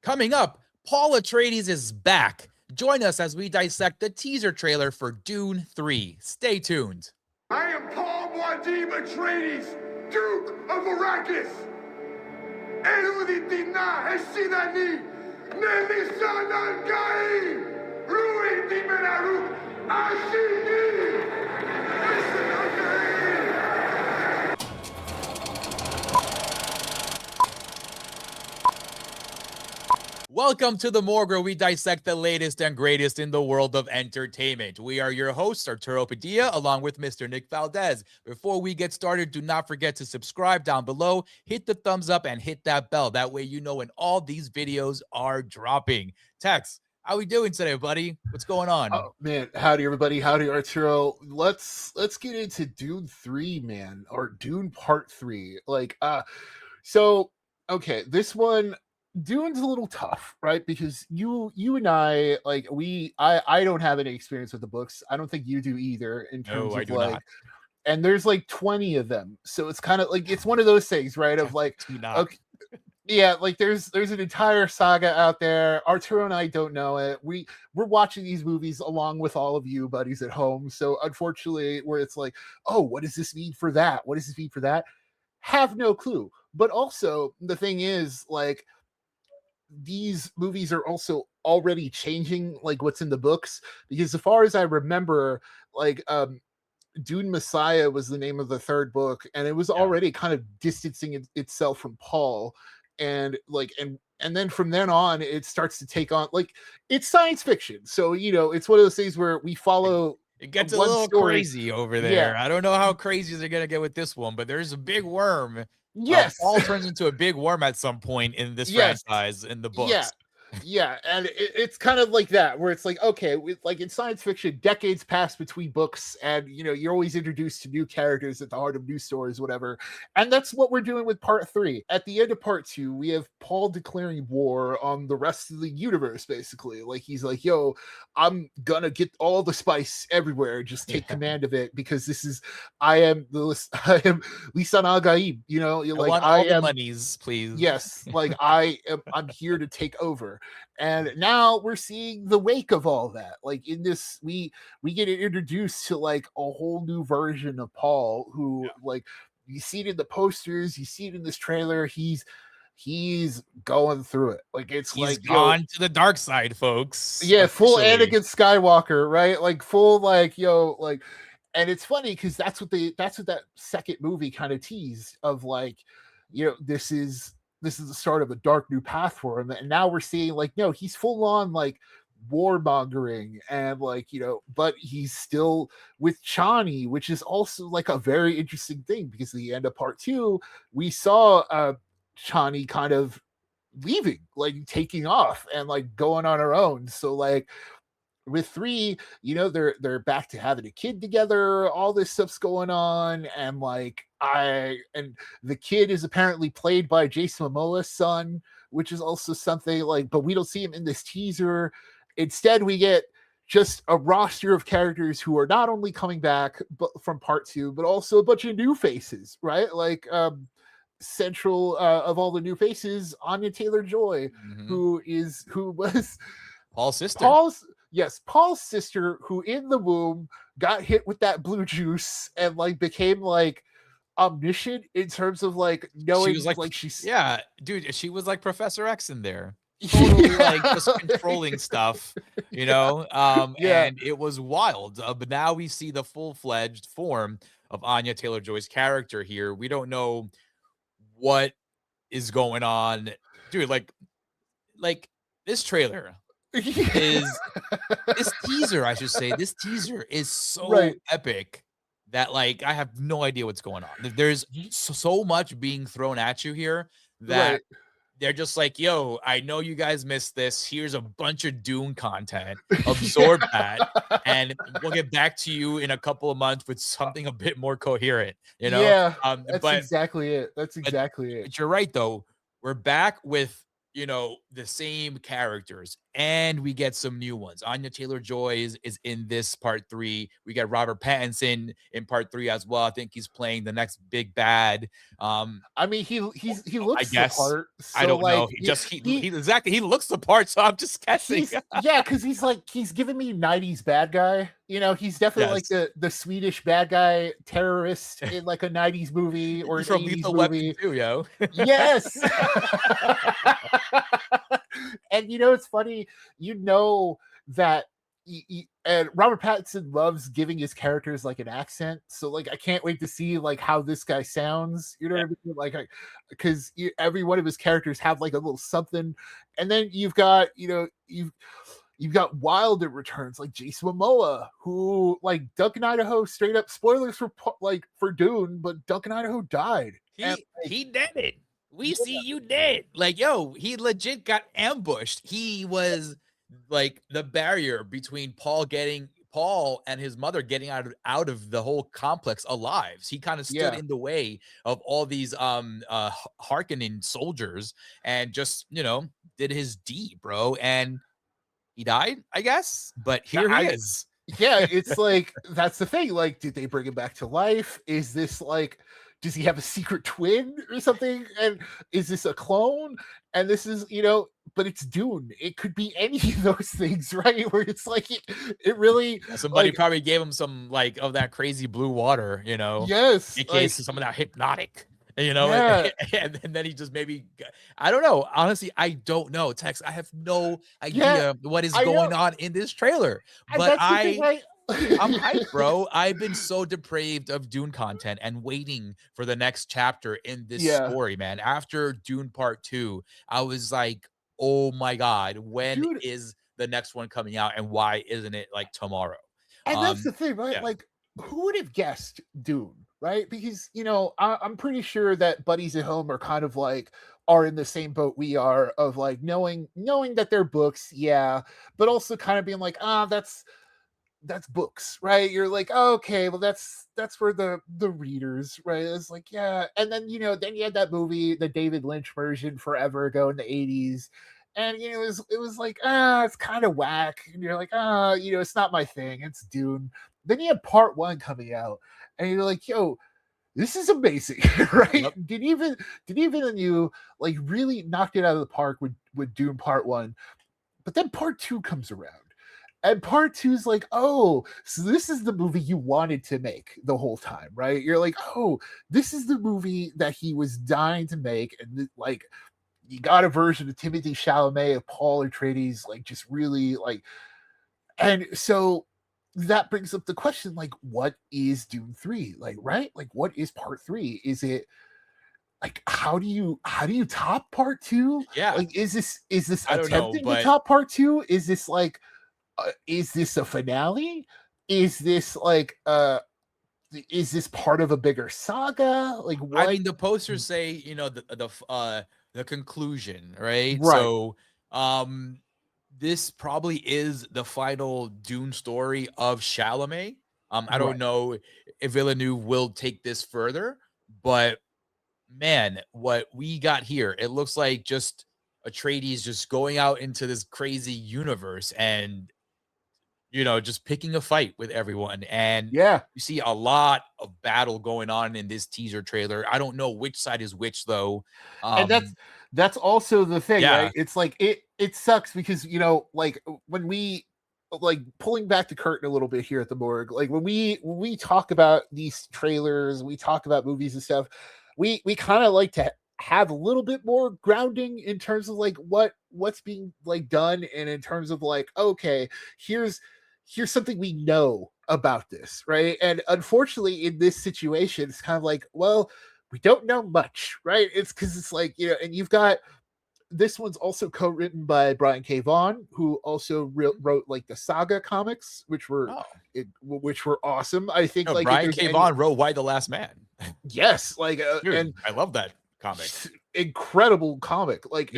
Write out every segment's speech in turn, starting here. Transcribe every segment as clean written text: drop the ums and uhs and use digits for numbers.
Coming up, Paul Atreides is back. Join us as we dissect the teaser trailer for Dune 3. Stay tuned. I am Paul Muad'Dib Atreides, Duke of Arrakis. Eruditina Hesinani, Nelisanan Gai, Rui Dimenaruk, Ashini, Hesinani. Welcome to the Morgue, where we dissect the latest and greatest in the world of entertainment. We are your hosts, Arturo Padilla, along with Mr. Nick Valdez. Before we get started, do not forget to subscribe down below, hit the thumbs up, and hit that bell. That way you know when all these videos are dropping. Tex, how we doing today, buddy? What's going on? Oh man, howdy everybody, howdy Arturo. Let's get into Dune 3, man, or Dune Part 3. Okay, this one, Dune's a little tough, right? Because you and I, I don't have any experience with the books. I don't think you do either, in terms I of do not. And there's 20 of them, so it's kind of like, it's one of those things, right? Of okay, yeah, there's an entire saga out there. Arturo and I don't know it. We're watching these movies along with all of you buddies at home. So unfortunately, where it's like, oh, what does this mean for that? What does this mean for that? Have no clue. But also the thing is, these movies are also already changing what's in the books, because as far as I remember, Dune Messiah was the name of the third book, and it was already kind of distancing itself from Paul, and then from then on it starts to take on, it's science fiction, so it's one of those things where we follow. It gets a little crazy over there. Yeah. I don't know how crazy they're gonna get with this one, but there's a big worm. Yes, Paul turns into a big worm at some point in this franchise in the books. Yeah, and it's kind of like that, where it's okay, in science fiction, decades pass between books, and you're always introduced to new characters at the heart of new stories, whatever. And that's what we're doing with Part 3. At the end of Part 2, we have Paul declaring war on the rest of the universe, basically. He's like, yo, I'm gonna get all the spice everywhere, just take command of it, because I am Lisan Al-Gaib, I am the monies, please. Yes, I'm here to take over. And now we're seeing the wake of all that. In this, we get introduced to a whole new version of Paul, who you see it in the posters, you see it in this trailer. He's going through it. He's gone to the dark side, folks. Yeah, full Anakin Skywalker, right? Full and it's funny because that's what that second movie kind of teased of, this is the start of a dark new path for him. And now we're seeing no, he's full on warmongering, and but he's still with Chani, which is also a very interesting thing, because at the end of Part 2, we saw Chani kind of leaving, taking off and going on her own. So with 3, they're back to having a kid together, all this stuff's going on, and and the kid is apparently played by Jason Momoa's son, which is also something but we don't see him in this teaser. Instead, we get just a roster of characters who are not only coming back from Part 2, but also a bunch of new faces, right? Central of all the new faces, Anya Taylor-Joy, who was Paul's sister. Paul's sister, who in the womb got hit with that blue juice and became omniscient in terms of knowing, she was she's dude, she was like Professor X in there, totally just controlling stuff, and it was wild. But now we see the full-fledged form of Anya Taylor-Joy's character here. We don't know what is going on, dude. This trailer is this teaser, I should say. This teaser is so epic that I have no idea what's going on. There's so much being thrown at you here that they're just yo, I know you guys missed this. Here's a bunch of Dune content. Absorb that, and we'll get back to you in a couple of months with something a bit more coherent. That's exactly it. That's exactly it. But you're right, though. We're back with the same characters, and we get some new ones. Anya Taylor-Joy is in this part 3. We got Robert Pattinson in part 3 as well. I think he's playing the next big bad. I mean, he I looks the guess. part. I So don't know. like He exactly, he looks the part, so I'm just guessing. because he's giving me 90s bad guy. He's definitely like Yes. the Swedish bad guy terrorist in like a 90s movie or an He's from 80s Lethal Weapon movie. too, yo. Yes. And it's funny, that and Robert Pattinson loves giving his characters like an accent. So like I can't wait to see like how this guy sounds. You know what I mean? Like because every one of his characters have like a little something. And then you've got, you've got Wilder returns like Jason Momoa, who like Duncan Idaho straight up spoilers for Dune, but Duncan Idaho died. He did it. We see you dead. Like, yo, he legit got ambushed. He was like the barrier between Paul and his mother getting out of the whole complex alive. He kind of stood in the way of all these Harkonnen soldiers and just, did his deed, bro. And he died, I guess. But here he is. Yeah, it's like that's the thing. Like, did they bring him back to life? Is this like, does he have a secret twin or something? And is this a clone? And this is, but it's Dune. It could be any of those things, right? Where it's like it really somebody probably gave him some like of that crazy blue water, Yes, in case some of that hypnotic. Yeah. And then he just maybe, I don't know. Honestly, I don't know. Tex, I have no idea what is going on in this trailer. But I'm hyped, bro. I've been so depraved of Dune content and waiting for the next chapter in this story, man. After Dune Part 2, I was like, oh my God, when is the next one coming out? And why isn't it like tomorrow? And that's the thing, right? Yeah. Like, who would have guessed Dune? Right? Because, I'm pretty sure that buddies at home are kind of like, are in the same boat we are of like knowing that they're books. Yeah. But also kind of being like, that's books, right? You're like, oh, okay, well, that's for the readers, right? It's like, yeah. And then, then you had that movie, the David Lynch version forever ago in the 80s. And, it was like, it's kind of whack. And you're like, it's not my thing. It's Dune. Then you had part 1 coming out. And you're like, yo, this is amazing, right? Yep. Did even you like really knocked it out of the park with Dune Part 1, but then Part 2 comes around, and Part 2 is like, oh, so this is the movie you wanted to make the whole time, right? You're like, oh, this is the movie that he was dying to make, and like you got a version of Timothée Chalamet of Paul Atreides, like just really like, and so. That brings up the question, like, what is Dune 3? Like, right? Like, what is part 3? Is it like how do you top part 2? Yeah. Like, is this attempting to top part 2? Is this like is this a finale? Is this like is this part of a bigger saga? Like, what? I mean, the posters say, the conclusion, right? So this probably is the final Dune story of Chalamet. I don't know if Villeneuve will take this further, but man, what we got here, it looks like just Atreides just going out into this crazy universe and, just picking a fight with everyone. And you see a lot of battle going on in this teaser trailer. I don't know which side is which though. And that's also the thing, right? It's like it sucks because like when we like pulling back the curtain a little bit here at the Morgue, like when we talk about these trailers, we talk about movies and stuff, we kind of like to have a little bit more grounding in terms of like what's being like done, and in terms of like, okay, here's something we know about this, right? And unfortunately in this situation it's kind of like, well, we don't know much, right? It's because it's like, and you've got this one's also co-written by Brian K. Vaughan, who also wrote like the Saga comics, which were awesome. I think like Brian K. Vaughan wrote Y the Last Man. Yes, like dude, and I love that comic. Incredible comic, like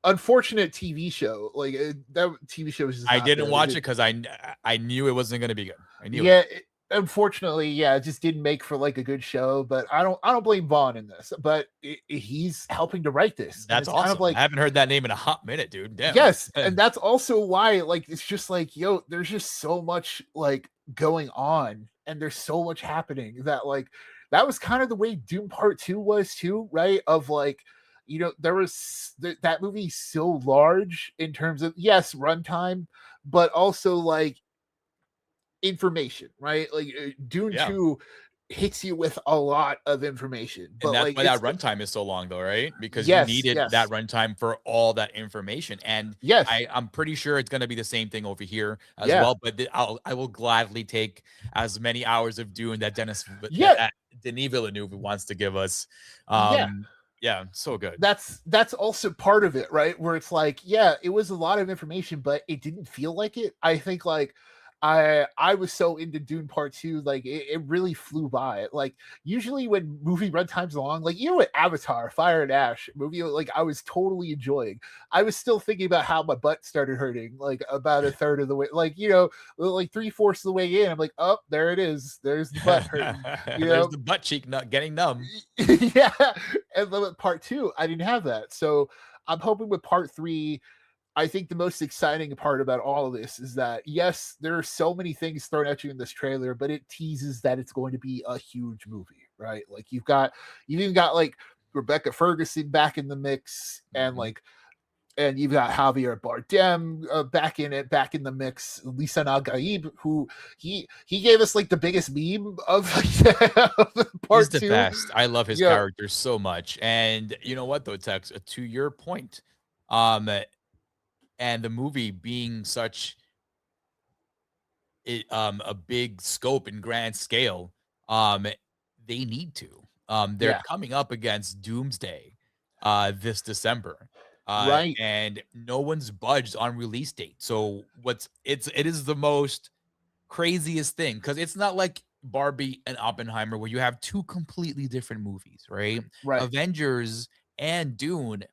unfortunate TV show. Like that TV show was just I didn't watch it because I knew it wasn't going to be good. I knew it. unfortunately, yeah, it just didn't make for like a good show. But I don't blame Vaughn in this. But he's helping to write this, and That's it's kind of awesome. I like, haven't heard that name in a hot minute, dude. Damn. yes, and that's also why, like, it's just like, yo, there's just so much like going on, and there's so much happening that like that was kind of the way Doom Part 2 was too, right? Of like, there was that movie so large in terms of, yes, runtime, but also like information, right? Like Dune Yeah. 2 hits you with a lot of information, And but that's like why that runtime is so long though, right? Because you yes, needed that yes, runtime for all that information. And yes, I'm pretty sure it's gonna be the same thing over here as yeah, well. But I will gladly take as many hours of doing that yeah, Denis Villeneuve wants to give us. yeah. Yeah, so good. That's also part of it, right? Where it's like, yeah, it was a lot of information, but it didn't feel like it. I think like I was so into Dune Part 2, like it really flew by. Like usually when movie runtime's long, like with Avatar, Fire and Ash movie, like I was totally enjoying. I was still thinking about how my butt started hurting, like about a third of the way, like like 3/4 of the way in. I'm like, oh, there it is. There's the butt hurting. There's the butt cheek not getting numb. Yeah. And then with Part 2, I didn't have that. So I'm hoping with Part 3, I think the most exciting part about all of this is that, yes, there are so many things thrown at you in this trailer, but it teases that it's going to be a huge movie, right? Like you've even got like Rebecca Ferguson back in the mix, and Mhm. and you've got Javier Bardem back in the mix. Lisa Nagaib, who he gave us like the biggest meme of, of He's Part the 2. best. I love his Yeah, character so much. And you know what though, Tex, to your point, um, and the movie being such a big scope and grand scale, um, they need to. They're yeah, coming up against Doomsday this December. right. And no one's budged on release date. So it is the most craziest thing because it's not like Barbie and Oppenheimer where you have two completely different movies, right? Right. Avengers and Dune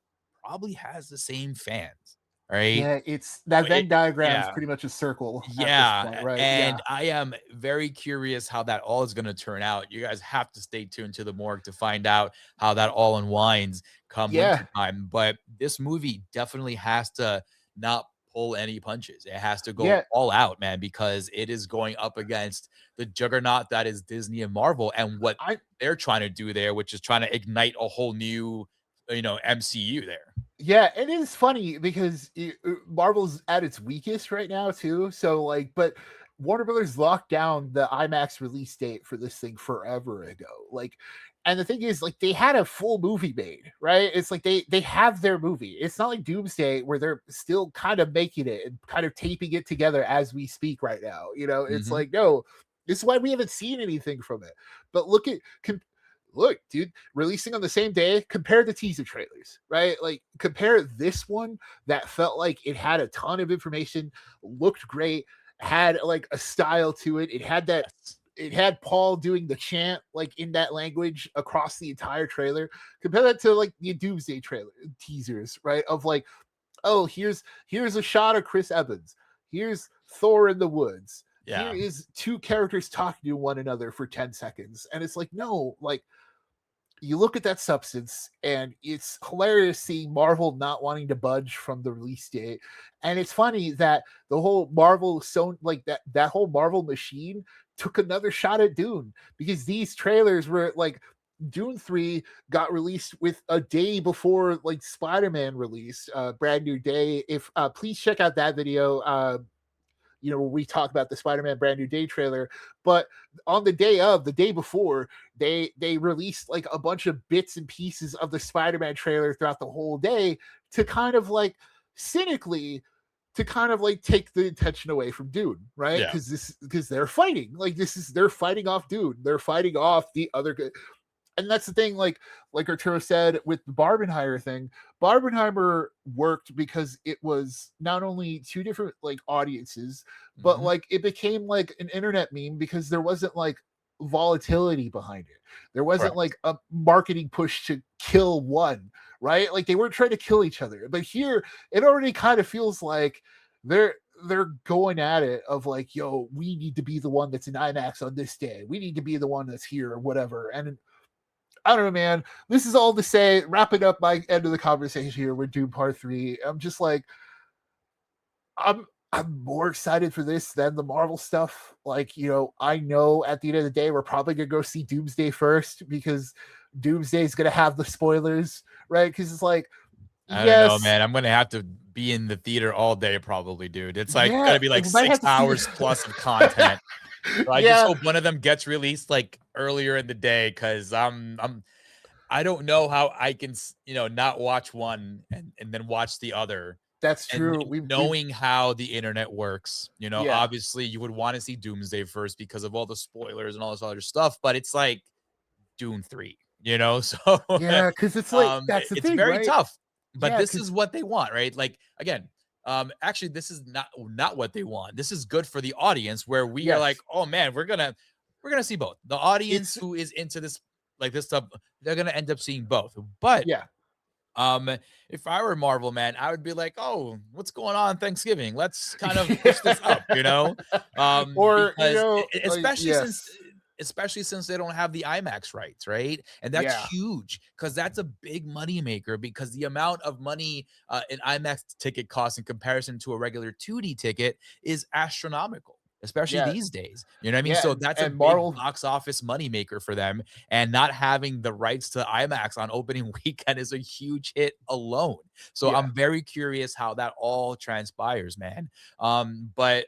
probably has the same fans, right? Yeah, it's that Venn diagram is Yeah. pretty much a circle at this Yeah, point, right? Yeah. and I am very curious how that all is gonna turn out. You guys have to stay tuned to the Morgue to find out how that all unwinds come Yeah. wintertime, but this movie definitely has to not pull any punches. It has to go Yeah. all out, man, because it is going up against the juggernaut that is Disney and Marvel and what I they're trying to do there, which is trying to ignite a whole new, MCU there. Yeah, it is funny because Marvel's at its weakest right now too. So like, but Warner Brothers locked down the IMAX release date for this thing forever ago. Like, and the thing is, like, they had a full movie made, right? It's like they have their movie. It's not like Doomsday where they're still kind of making it and kind of taping it together as we speak right now. It's Mhm. like, no, this is why we haven't seen anything from it. But look, dude, releasing on the same day, compare the teaser trailers, right? Like, compare this one that felt like it had a ton of information, looked great, had like a style to it. Yes. It had Paul doing the chant like in that language across the entire trailer. Compare that to like the Doomsday trailer teasers, right? Of like, oh, here's a shot of Chris Evans. Here's Thor in the woods. Here Yeah. is two characters talking to one another for 10 seconds. And it's like, no, like, you look at that substance and it's hilarious seeing Marvel not wanting to budge from the release date. And it's funny that the whole Marvel like that whole Marvel machine took another shot at Dune, because these trailers were like, Dune 3 got released with a day before like Spider-Man released, Brand New Day. If please check out that video. We talk about the Spider-Man Brand New Day trailer, but on the day before, they released like a bunch of bits and pieces of the Spider-Man trailer throughout the whole day to kind of like cynically to kind of like take the attention away from Dune, right? Yeah. Because they're fighting. Like they're fighting off Dune. They're fighting off the other, and that's the thing, like Arturo said with the Barbenheimer thing. Barbenheimer worked because it was not only two different like audiences, but Mhm. like it became like an internet meme because there wasn't like volatility behind it. There wasn't Correct. like a marketing push to kill one, right? Like they weren't trying to kill each other. But here it already kind of feels like they're they're going at it of like, yo, we need to be the one that's in IMAX on this day. We need to be the one that's here or whatever. And I don't know, man. This is all to say, wrapping up my end of the conversation here with Dune Part 3. I'm just like, I'm more excited for this than the Marvel stuff. Like, I know at the end of the day, we're probably gonna go see Doomsday first because Doomsday is gonna have the spoilers, right? Because it's like, I don't know, man. I'm gonna have to be in the theater all day, probably, dude. It's like gonna be like 6 hours plus of content. So I just hope one of them gets released like earlier in the day, because I don't know how I can, not watch one and then watch the other. That's true. Knowing how the internet works, obviously you would want to see Doomsday first because of all the spoilers and all this other stuff, but it's like Dune 3, so yeah, because it's like that's the thing, very right? tough. But this is what they want, right? Like, again, actually, this is not what they want. This is good for the audience, where we are like, oh man, we're gonna see both. The audience who is into this, like this stuff, they're gonna end up seeing both. But yeah, if I were Marvel, man, I would be like, oh, what's going on Thanksgiving? Let's kind of push this up, or because especially since they don't have the IMAX rights, right? And that's huge, because that's a big money maker, because the amount of money an IMAX ticket costs in comparison to a regular 2D ticket is astronomical, especially these days. You know what I mean? So that's a Marvel big box office money maker for them, and not having the rights to IMAX on opening weekend is a huge hit alone. So I'm very curious how that all transpires, man. But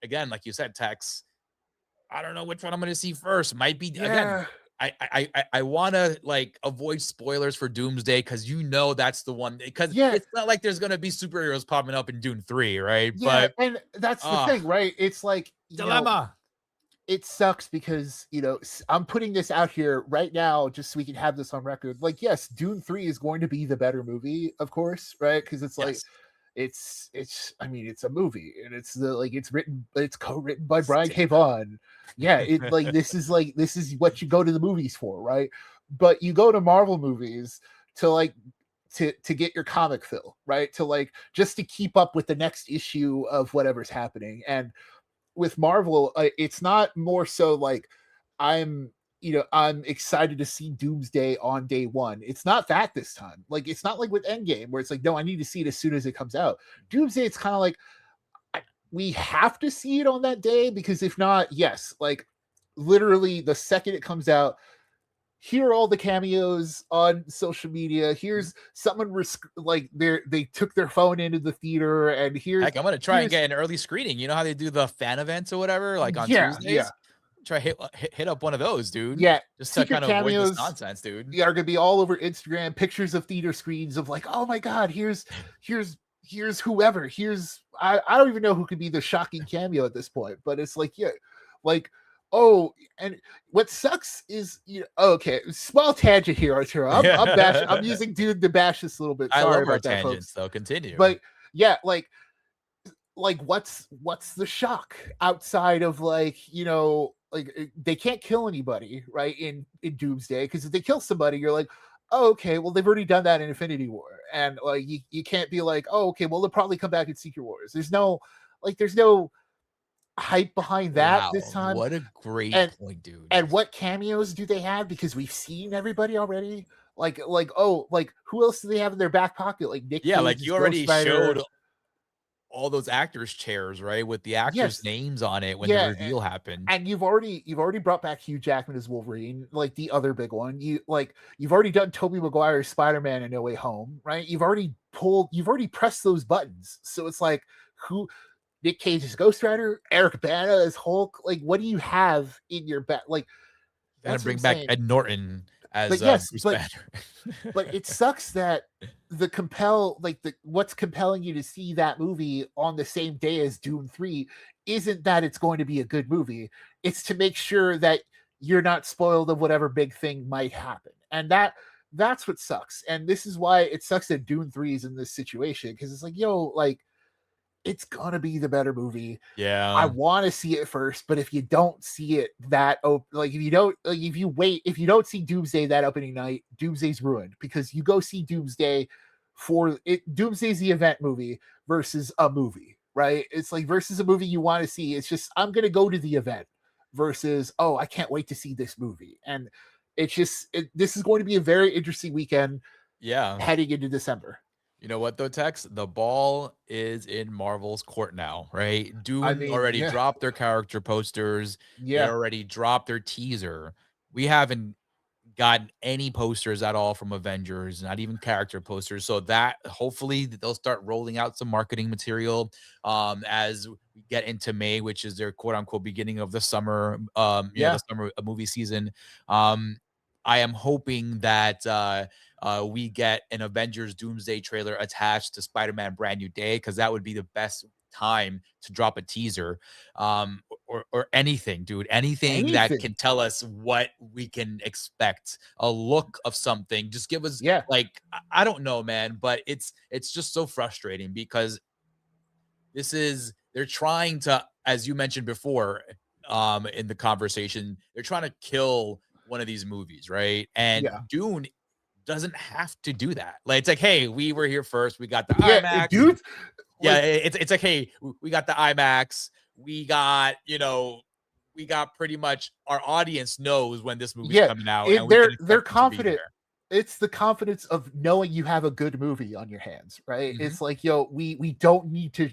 again, like you said, Tex, I don't know which one I'm going to see first. Might be again. I want to like avoid spoilers for Doomsday, because that's the one, because it's not like there's going to be superheroes popping up in Dune 3, right? Yeah, but and that's the thing, right? It's like dilemma. It sucks because I'm putting this out here right now just so we can have this on record. Like, yes, Dune 3 is going to be the better movie, of course, right? Because it's like it's I mean, it's a movie, and it's co-written by Brian K. Vaughan. Yeah, this is what you go to the movies for, right? But you go to Marvel movies to to get your comic fill, right? To just to keep up with the next issue of whatever's happening. And with Marvel, it's not more so like I'm excited to see Doomsday on day one. It's not that this time. Like, it's not like with Endgame, where it's like, no, I need to see it as soon as it comes out. Doomsday, it's kind of like, we have to see it on that day, because if not, like literally the second it comes out, here are all the cameos on social media. Here's someone they took their phone into the theater, and here's I'm gonna try and get an early screening. You know how they do the fan events or whatever, like on Tuesdays? Yeah. Try hit up one of those, dude. Yeah, just to kind of avoid this nonsense, dude. Are gonna be all over Instagram, pictures of theater screens of like, oh my god, here's whoever. Here's I don't even know who could be the shocking cameo at this point, but it's like, oh, and what sucks is okay, small tangent here, Arturo. I'm using Dune to bash this a little bit. Sorry, I love our tangents, though. Continue. But yeah, like what's the shock outside of they can't kill anybody, right, in Doomsday, because if they kill somebody, you're like, oh, okay, well, they've already done that in Infinity War, and you can't be like, oh, okay, well, they'll probably come back in Secret Wars. There's no hype behind that this time. What a great point, dude. And what cameos do they have? Because we've seen everybody already. Who else do they have in their back pocket? Like Nick Cage, like you already showed all those actors' chairs, right, with the actors' names on it when the reveal happened. And you've already brought back Hugh Jackman as Wolverine, like the other big one. You've already done Tobey Maguire's Spider-Man in No Way Home, right? You've already pressed those buttons. So it's like, who? Nick Cage is Ghost Rider, Eric Bana as Hulk. Like, what do you have in your back? Like, gotta bring back Ed Norton as Bruce Banner. But it sucks that what's compelling you to see that movie on the same day as Dune 3 isn't that it's going to be a good movie. It's to make sure that you're not spoiled of whatever big thing might happen. And that's what sucks. And this is why it sucks that Dune 3 is in this situation, because it's like, it's gonna be the better movie. Yeah, I want to see it first, but if you don't see it if you don't see Doomsday that opening night, Doomsday's ruined, because you go see Doomsday for it. Doomsday's the event movie versus a movie, right? It's like versus a movie you want to see. It's just I'm gonna go to the event versus oh I can't wait to see this movie. And it's just this is going to be a very interesting weekend Yeah. heading into December. You know what though, Tex? The ball is in Marvel's court now, right? I Dune mean, already yeah, dropped their character posters. They yeah, already dropped their teaser. We haven't gotten any posters at all from Avengers, not even character posters. So that hopefully they'll start rolling out some marketing material as we get into May, which is their quote unquote beginning of the summer, the yeah. summer movie season. Um, I am hoping that we get an Avengers Doomsday trailer attached to Spider-Man Brand New Day, because that would be the best time to drop a teaser, or anything, dude, anything that Anything. can tell us what we can expect, a look of something. Just give us Yeah, like I don't know, man, but it's just so frustrating because they're trying to, as you mentioned before, in the conversation, they're trying to kill one of these movies, right? And yeah, Dune doesn't have to do that. Like it's like, hey, we were here first. We got the yeah, IMAX. dude. Yeah, Like, it's like, hey, we got the IMAX. We got, we got pretty much our audience knows when this movie's yeah, coming out, and we can they're expect them to be confident. there. It's the confidence of knowing you have a good movie on your hands, right? Mhm. It's like, yo, we don't need to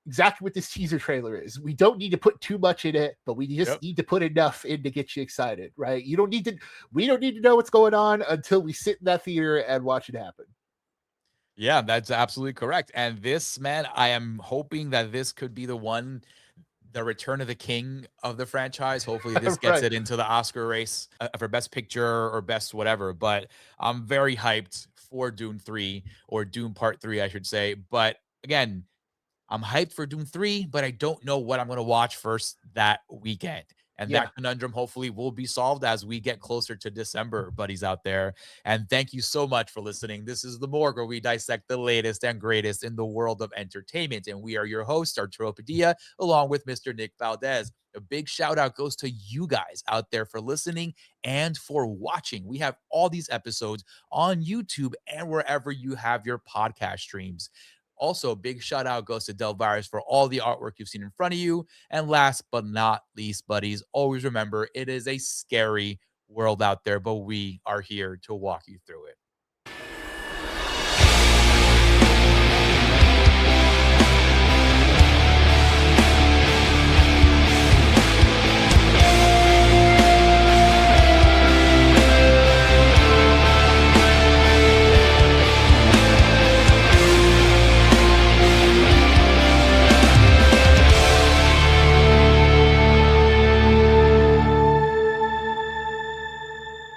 exactly what this teaser trailer is. We don't need to put too much in it, but we just Yep. need to put enough in to get you excited, right? We don't need to know what's going on until we sit in that theater and watch it happen. Yeah, that's absolutely correct. And this, man, I am hoping that this could be the return of the king of the franchise. Hopefully, this gets Right. it into the Oscar race for best picture or best whatever. But I'm very hyped for Dune 3, or Dune Part 3, I should say. But again, I'm hyped for Dune 3, but I don't know what I'm going to watch first that weekend. And Yeah. that conundrum hopefully will be solved as we get closer to December, buddies out there. And thank you so much for listening. This is The Morgue, where we dissect the latest and greatest in the world of entertainment. And we are your hosts, Arturo Padilla, along with Mr. Nick Valdez. A big shout out goes to you guys out there for listening and for watching. We have all these episodes on YouTube and wherever you have your podcast streams. Also, big shout out goes to Delvirus for all the artwork you've seen in front of you. And last but not least, buddies, always remember it is a scary world out there, but we are here to walk you through it.